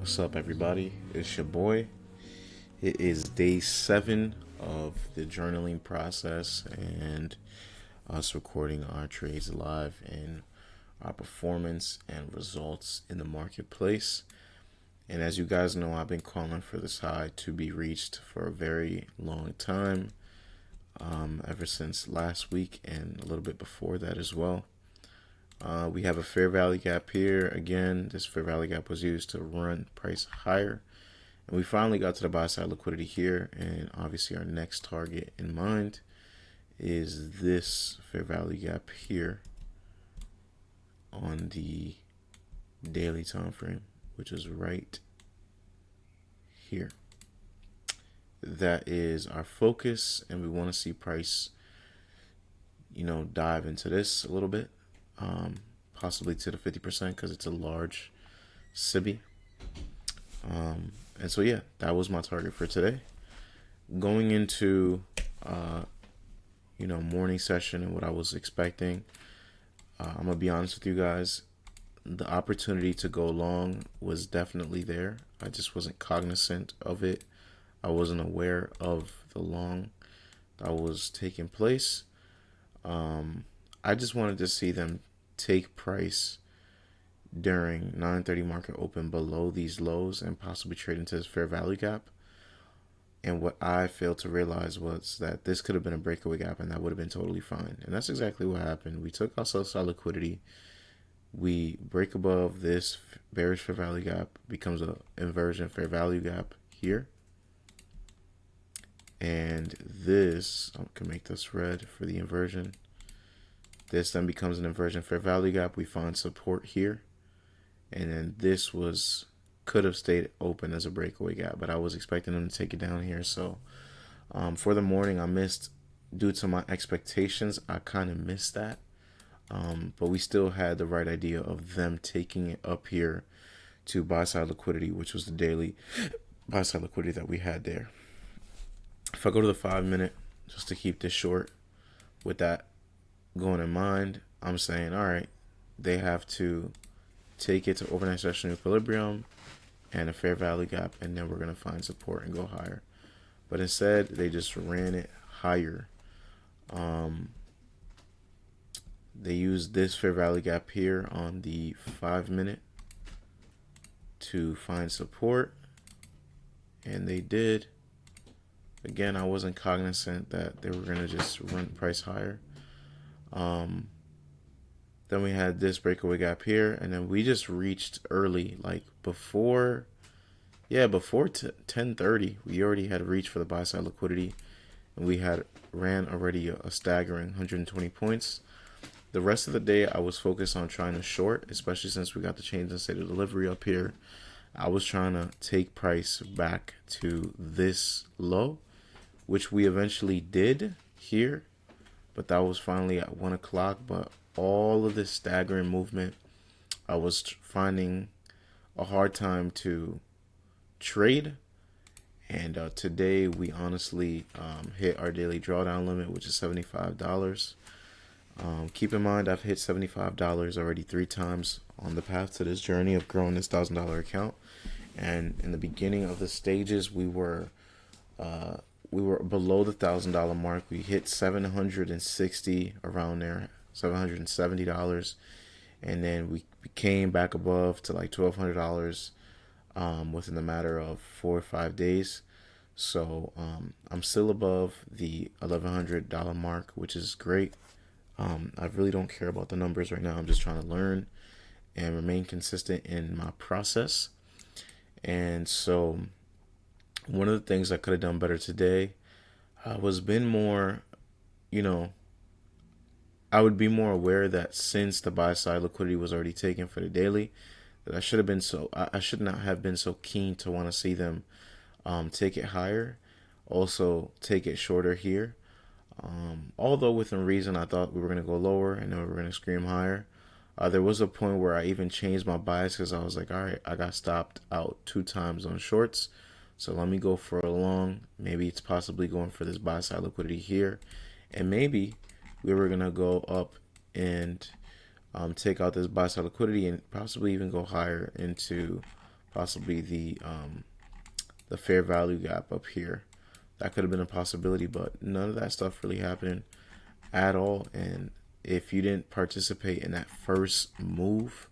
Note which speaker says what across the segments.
Speaker 1: What's up, everybody? It's your boy. It is day 7 of the journaling process and us recording our trades live and our performance and results in the marketplace. And as you guys know, I've been calling for this high to be reached for a very long time, ever since last week and a little bit before that as well. We have a fair value gap here. Again, this fair value gap was used to run price higher. And we finally got to the buy side liquidity here. And obviously our next target in mind is this fair value gap here on the daily time frame, which is right here. That is our focus, and we want to see price, dive into this a little bit. Possibly to the 50% because it's a large SIBI. And so yeah, that was my target for today. Going into morning session and what I was expecting, I'm gonna be honest with you guys, the opportunity to go long was definitely there. I just wasn't cognizant of it. I wasn't aware of the long that was taking place. I just wanted to see them take price during 9:30 market open below these lows and possibly trade into this fair value gap. And what I failed to realize was that this could have been a breakaway gap and that would have been totally fine. And that's exactly what happened. We took our sell side liquidity. We break above this bearish fair value gap, becomes an inversion fair value gap here. And this, I can make this red for the inversion. This then becomes an inversion fair value gap. We find support here. And then this could have stayed open as a breakaway gap, but I was expecting them to take it down here. So for the morning, I missed, due to my expectations, I kind of missed that. But we still had the right idea of them taking it up here to buy side liquidity, which was the daily buy side liquidity that we had there. If I go to the 5-minute, just to keep this short, with that going in mind, I'm saying, all right, they have to take it to overnight session equilibrium and a fair value gap, and then we're going to find support and go higher. But instead, they just ran it higher. They used this fair value gap here on the 5-minute to find support, and they did. Again, I wasn't cognizant that they were going to just run price higher. Then we had this breakaway gap here, and then we just reached early, like before 10:30, we already had reached for the buy side liquidity, and we had ran already a staggering 120 points. The rest of the day, I was focused on trying to short, especially since we got the change in state of delivery up here. I was trying to take price back to this low, which we eventually did here, but that was finally at 1 o'clock. But all of this staggering movement, I was finding a hard time to trade. And today we honestly hit our daily drawdown limit, which is $75. Keep in mind, I've hit $75 already 3 times on the path to this journey of growing this $1,000 account. And in the beginning of the stages, we were below the $1,000 mark. We hit 760 around there, $770, and then we came back above to like $1,200 within the matter of 4 or 5 days. So I'm still above the $1,100 mark, which is great. I really don't care about the numbers right now. I'm just trying to learn and remain consistent in my process. And so one of the things I could have done better today was been more, I would be more aware that since the buy side liquidity was already taken for the daily, that I should not have been so keen to want to see them take it higher, also take it shorter here. Although within reason, I thought we were going to go lower and then we were going to scream higher. There was a point where I even changed my bias because I was like, all right, I got stopped out 2 times on shorts. So let me go for a long. Maybe it's possibly going for this buy side liquidity here. And maybe we were going to go up and take out this buy side liquidity and possibly even go higher into possibly the fair value gap up here. That could have been a possibility, but none of that stuff really happening at all. And if you didn't participate in that first move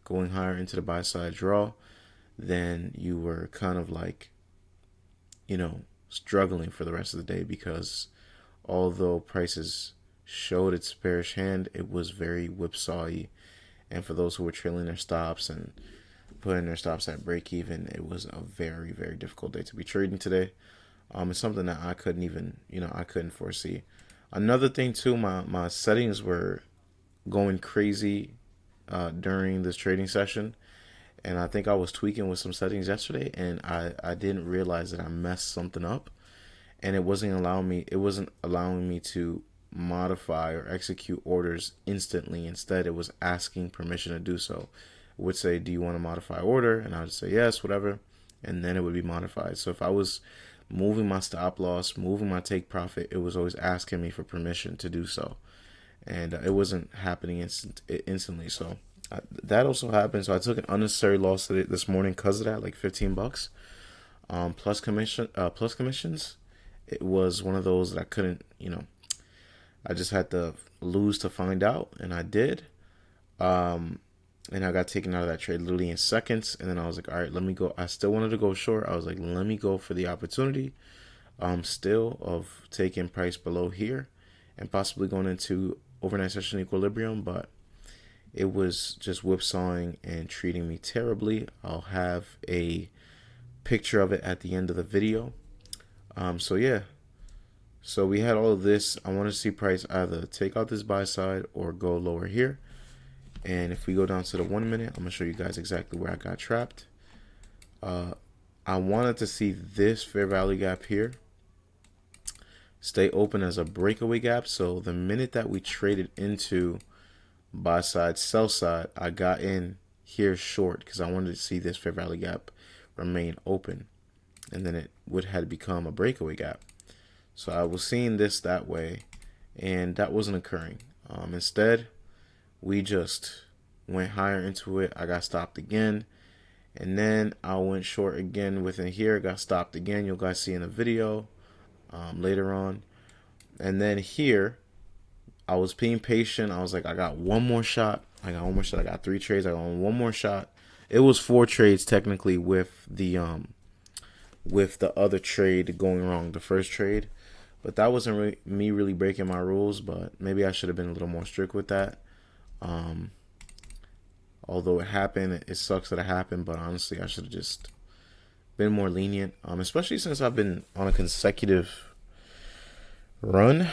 Speaker 1: going higher into the buy side draw, then you were kind of like, struggling for the rest of the day, because although prices showed its bearish hand, it was very whipsawy. And for those who were trailing their stops and putting their stops at break even, it was a very, very difficult day to be trading today. It's something that I couldn't even, I couldn't foresee. Another thing too, my settings were going crazy during this trading session. And I think I was tweaking with some settings yesterday, and I didn't realize that I messed something up, and it wasn't allowing me to modify or execute orders instantly. Instead, it was asking permission to do so. It would say, do you want to modify order? And I would say yes, whatever, and then it would be modified. So if I was moving my stop loss, moving my take profit, it was always asking me for permission to do so, and it wasn't happening instantly. So that also happened. So I took an unnecessary loss this morning because of that, like $15 plus commissions. It was one of those that I couldn't, I just had to lose to find out, and I did. And I got taken out of that trade literally in seconds. And then I was like, all right, let me go. I still wanted to go short. I was like, let me go for the opportunity still of taking price below here and possibly going into overnight session equilibrium. But it was just whipsawing and treating me terribly. I'll have a picture of it at the end of the video. So yeah. So we had all of this. I want to see price either take out this buy side or go lower here. And if we go down to the 1 minute, I'm going to show you guys exactly where I got trapped. I wanted to see this fair value gap here stay open as a breakaway gap. So the minute that we traded into buy side, sell side, I got in here short because I wanted to see this fair value gap remain open. And then it would have become a breakaway gap. So I was seeing this that way, and that wasn't occurring. Instead, we just went higher into it. I got stopped again, and then I went short again within here. Got stopped again. You'll guys see in the video later on. And then here, I was being patient. I was like, I got one more shot. I got 3 trades. I got one more shot. It was 4 trades technically with the other trade going wrong, the first trade. But that wasn't me really breaking my rules, but maybe I should have been a little more strict with that. Although it happened, it sucks that it happened, but honestly, I should have just been more lenient, especially since I've been on a consecutive run.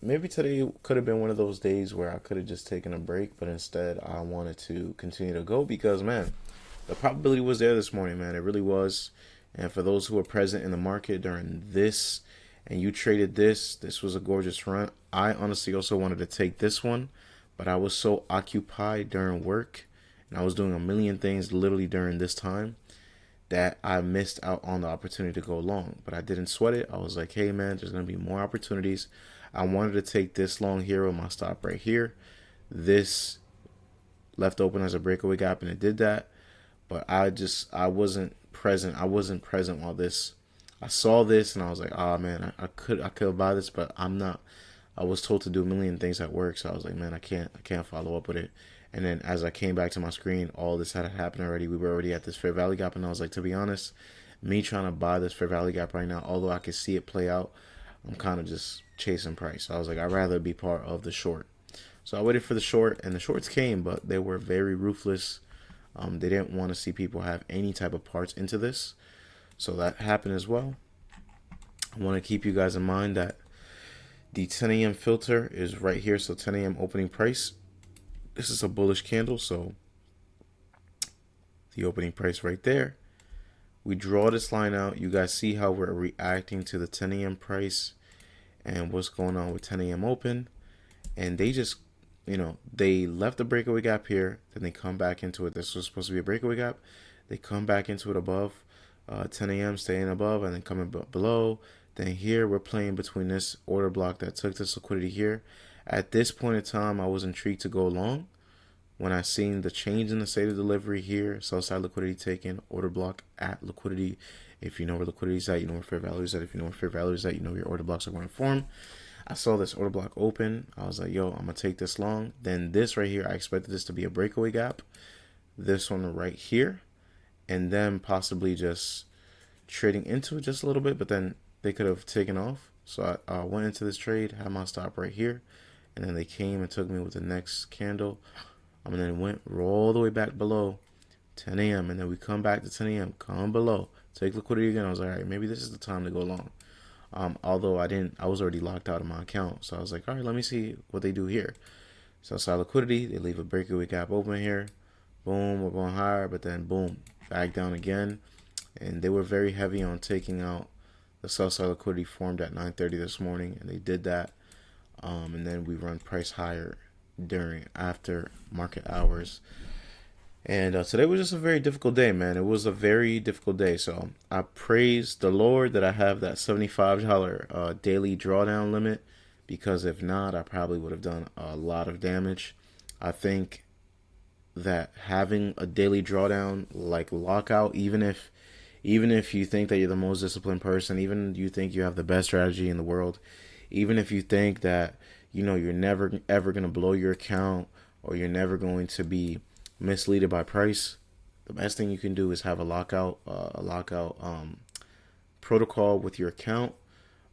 Speaker 1: Maybe today could have been one of those days where I could have just taken a break, but instead I wanted to continue to go because, man, the probability was there this morning, man. It really was. And for those who were present in the market during this, and you traded this was a gorgeous run. I honestly also wanted to take this one, but I was so occupied during work, and I was doing a million things literally during this time that I missed out on the opportunity to go long. But I didn't sweat it. I was like, hey, man, there's going to be more opportunities. I wanted to take this long here with my stop right here. This left open as a breakaway gap, and it did that. But I wasn't present. I wasn't present while this. I saw this and I was like, oh man, I could buy this, but I'm not. I was told to do a million things at work, so I was like, man, I can't follow up with it. And then as I came back to my screen, all this had happened already. We were already at this fair value gap, and I was like, to be honest, me trying to buy this fair value gap right now, although I could see it play out, I'm kind of just chasing price. So I was like, I'd rather be part of the short. So I waited for the short, and the shorts came, but they were very ruthless. They didn't want to see people have any type of parts into this. So that happened as well. I want to keep you guys in mind that the 10 a.m. filter is right here. So 10 a.m. opening price. This is a bullish candle. So the opening price right there. We draw this line out. You guys see how we're reacting to the 10 a.m. price and what's going on with 10 a.m. open. And they just, they left the breakaway gap here. Then they come back into it. This was supposed to be a breakaway gap. They come back into it above 10 a.m. staying above and then coming below. Then here we're playing between this order block that took this liquidity here. At this point in time, I was intrigued to go long, when I seen the change in the state of delivery here, sell side liquidity taken, order block at liquidity. If you know where liquidity is at, you know where fair value is at. If you know where fair value is at, you know your order blocks are going to form. I saw this order block open. I was like, yo, I'm going to take this long. Then this right here, I expected this to be a breakaway gap. This one right here. And then possibly just trading into it just a little bit, but then they could have taken off. So I went into this trade, had my stop right here. And then they came and took me with the next candle. And then went all the way back below 10 a.m. And then we come back to 10 a.m., come below, take liquidity again. I was like, all right, maybe this is the time to go long. Although I was already locked out of my account. So I was like, all right, let me see what they do here. So side liquidity, they leave a breakaway gap open here. Boom, we're going higher, but then boom, back down again. And they were very heavy on taking out the sell side liquidity formed at 9:30 this morning, and they did that. And then we run price higher after market hours. And today was just a very difficult day, man. It was a very difficult day. So I praise the Lord that I have that $75 daily drawdown limit, because if not, I probably would have done a lot of damage. I think that having a daily drawdown like lockout, even if you think that you're the most disciplined person, even you think you have the best strategy in the world, even if you think that you're never ever going to blow your account, or you're never going to be misleaded by price, the best thing you can do is have a lockout protocol with your account.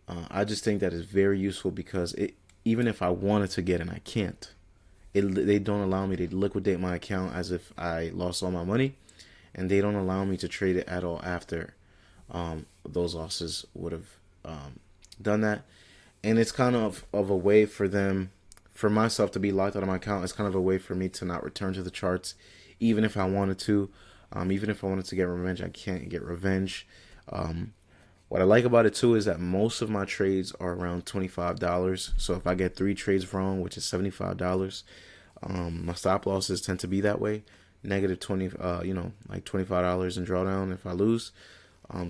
Speaker 1: I just think that is very useful, because even if I wanted to get in, I can't. They don't allow me to liquidate my account as if I lost all my money, and they don't allow me to trade it at all after those losses would have done that. And it's kind of a way for myself to be locked out of my account. It's kind of a way for me to not return to the charts, even if I wanted to. Even if I wanted to get revenge, I can't get revenge. What I like about it too is that most of my trades are around $25. So if I get 3 trades wrong, which is $75, my stop losses tend to be that way. Negative 20, like $25 in drawdown if I lose.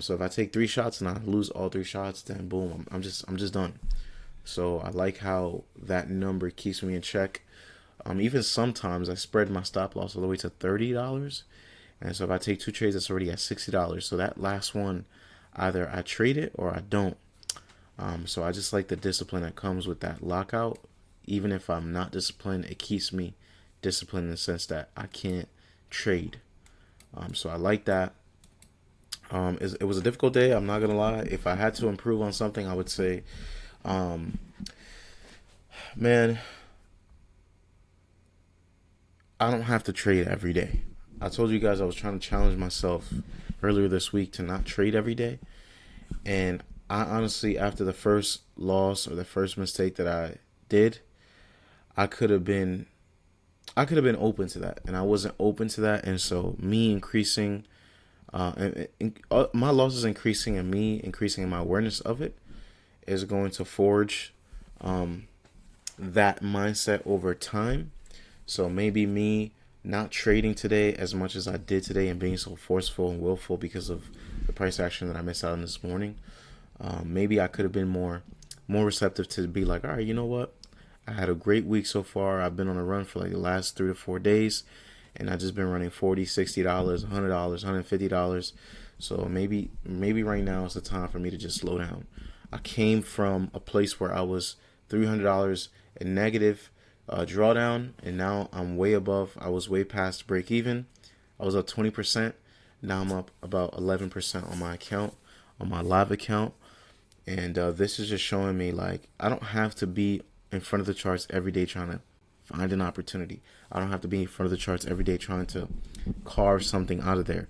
Speaker 1: So if I take 3 shots and I lose all 3 shots, then boom, I'm just done. So I like how that number keeps me in check. Even sometimes I spread my stop loss all the way to $30. And so if I take 2 trades, that's already at $60. So that last one, either I trade it or I don't. So I just like the discipline that comes with that lockout. Even if I'm not disciplined, it keeps me disciplined in the sense that I can't trade. So I like that. It was a difficult day, I'm not gonna lie. If I had to improve on something, I would say, man, I don't have to trade every day. I told you guys I was trying to challenge myself earlier this week to not trade every day. And I honestly, after the first loss or the first mistake that I did, I could have been open to that, and I wasn't open to that. And so me increasing, my losses increasing, and me increasing in my awareness of it is going to forge that mindset over time. So maybe me not trading today as much as I did today, and being so forceful and willful because of the price action that I missed out on this morning, maybe I could have been more receptive to be like, all right, you know what? I had a great week so far. I've been on a run for like the last 3 to 4 days, and I've just been running $40, $60, $100, $150. So maybe right now is the time for me to just slow down. I came from a place where I was $300 in negative drawdown, and now I'm way above. I was way past break even. I was up 20%. Now I'm up about 11% on my account, on my live account. And this is just showing me, like, I don't have to be in front of the charts every day trying to find an opportunity. I don't have to be in front of the charts every day trying to carve something out of there.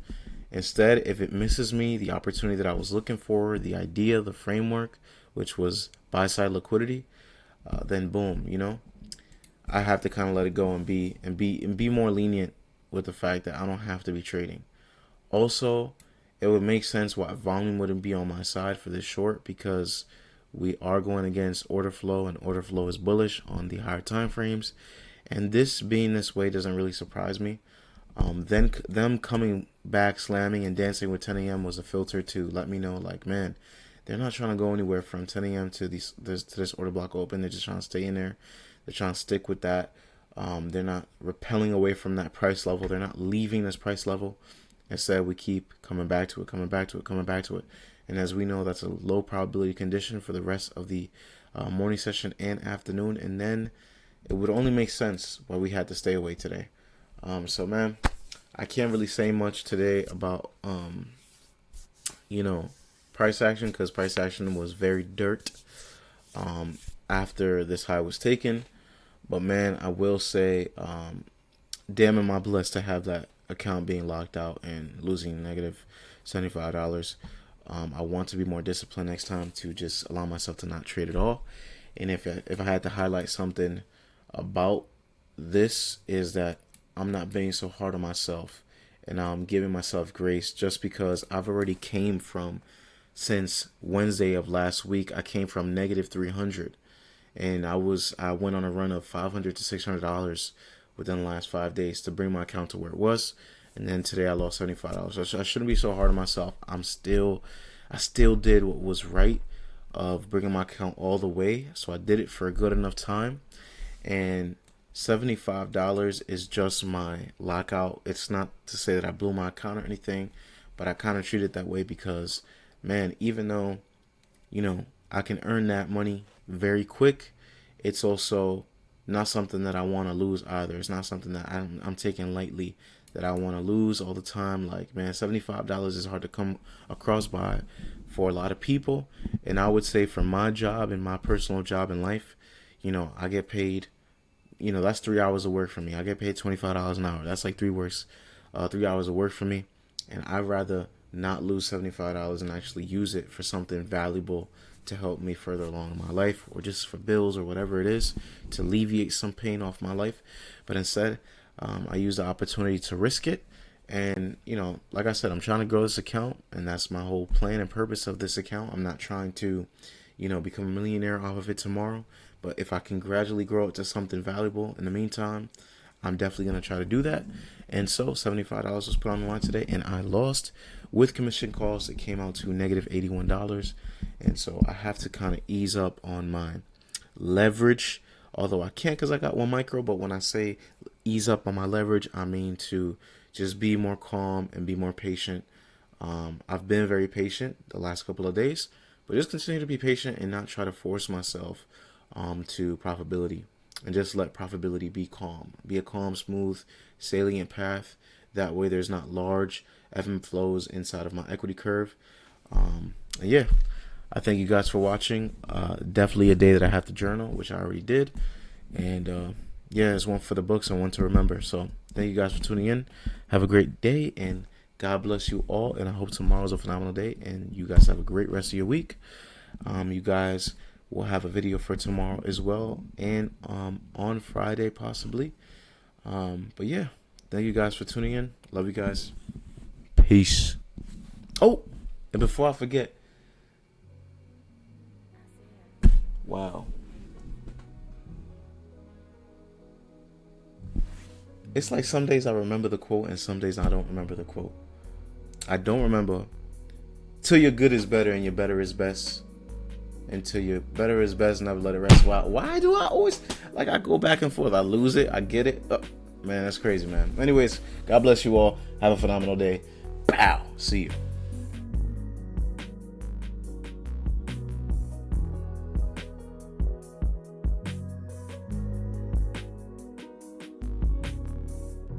Speaker 1: Instead, if it misses me, the opportunity that I was looking for, the idea, the framework, which was buy side liquidity, then boom, I have to kind of let it go and be more lenient with the fact that I don't have to be trading. Also, it would make sense why volume wouldn't be on my side for this short, because we are going against order flow, and order flow is bullish on the higher time frames. And this being this way doesn't really surprise me. Then them coming back, slamming and dancing with 10 a.m. was a filter to let me know, like, man, they're not trying to go anywhere from 10 a.m. to this order block open. They're just trying to stay in there. They're trying to stick with that They're not repelling away from that price level. They're not leaving this price level. Instead, we keep coming back to it, coming back to it, coming back to it. And as we know, that's a low probability condition for the rest of the morning session and afternoon. And then it would only make sense why we had to stay away today. So, man, I can't really say much today about, price action, because price action was very dirt after this high was taken. But, man, I will say, damn, am I blessed to have that account being locked out and losing negative $75. I want to be more disciplined next time to just allow myself to not trade at all. And if I had to highlight something about this, is that I'm not being so hard on myself, and I'm giving myself grace, just because I've already came from, since Wednesday of last week, I came from negative 300, and I went on a run of $500 to $600 within the last 5 days to bring my account to where it was. And then today I lost $75. So I shouldn't be so hard on myself. I still did what was right of bringing my account all the way. So I did it for a good enough time. And $75 is just my lockout. It's not to say that I blew my account or anything, but I kind of treat it that way because, man, even though, I can earn that money very quick, it's also not something that I want to lose either. It's not something that I'm taking lightly, that I want to lose all the time. Like, man, $75 is hard to come across by for a lot of people. And I would say for my job and my personal job in life, I get paid, that's 3 hours of work for me. I get paid $25 an hour. That's like 3 hours of work for me. And I'd rather not lose $75 and actually use it for something valuable to help me further along in my life, or just for bills or whatever it is, to alleviate some pain off my life. But instead, I use the opportunity to risk it. And, like I said, I'm trying to grow this account, and that's my whole plan and purpose of this account. I'm not trying to, become a millionaire off of it tomorrow. But if I can gradually grow it to something valuable in the meantime, I'm definitely going to try to do that. And so $75 was put on the line today, and I lost. With commission calls, it came out to negative $81. And so I have to kind of ease up on my leverage, although I can't because I got one micro. But when I say ease up on my leverage, I mean to just be more calm and be more patient. I've been very patient the last couple of days, but just continue to be patient and not try to force myself to profitability, and just let profitability be calm. Be a calm, smooth, salient path. That way there's not large ebb and flows inside of my equity curve. And yeah, I thank you guys for watching. Definitely a day that I have to journal, which I already did. And yeah, it's one for the books and one to remember. So thank you guys for tuning in. Have a great day, and God bless you all. And I hope tomorrow's a phenomenal day, and you guys have a great rest of your week. You guys will have a video for tomorrow as well, and on Friday possibly. But yeah, thank you guys for tuning in. Love you guys. Peace. Oh, and before I forget, wow. It's like some days I remember the quote and some days I don't remember the quote. I don't remember. Till your good is better and your better is best. Until your better is best, never let it rest. Why do I always, I go back and forth? I lose it. I get it. Oh, man, that's crazy, man. Anyways, God bless you all. Have a phenomenal day. Pow. See you.